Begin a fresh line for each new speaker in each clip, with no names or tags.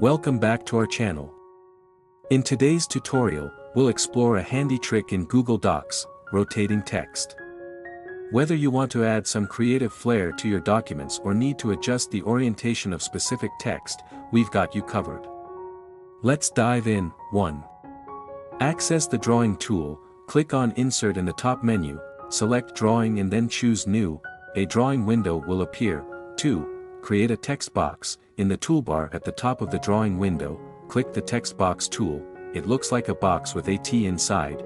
Welcome back to our channel. In today's tutorial, we'll explore a handy trick in Google Docs, rotating text. Whether you want to add some creative flair to your documents or need to adjust the orientation of specific text, we've got you covered. Let's dive in. 1. Access the Drawing tool, click on Insert in the top menu, select Drawing and then choose New. A drawing window will appear. 2. Create a text box. In the toolbar at the top of the drawing window, click the text box tool. It looks like a box with a T inside.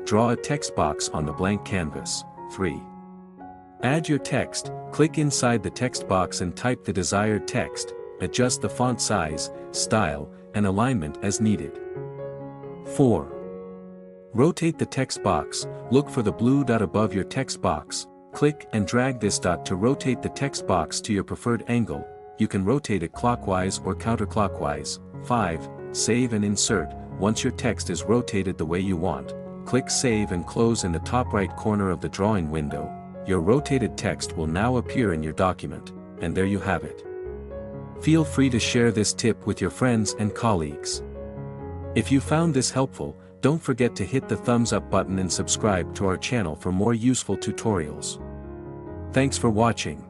Draw a text box on the blank canvas. 3. Add your text, click inside the text box and type the desired text, adjust the font size, style, and alignment as needed. 4. Rotate the text box, look for the blue dot above your text box, click and drag this dot to rotate the text box to your preferred angle. You can rotate it clockwise or counterclockwise. 5. Save and insert. Once your text is rotated the way you want, click Save and close in the top right corner of the drawing window. Your rotated text will now appear in your document, and there you have it. Feel free to share this tip with your friends and colleagues. If you found this helpful, don't forget to hit the thumbs up button and subscribe to our channel for more useful tutorials. Thanks for watching.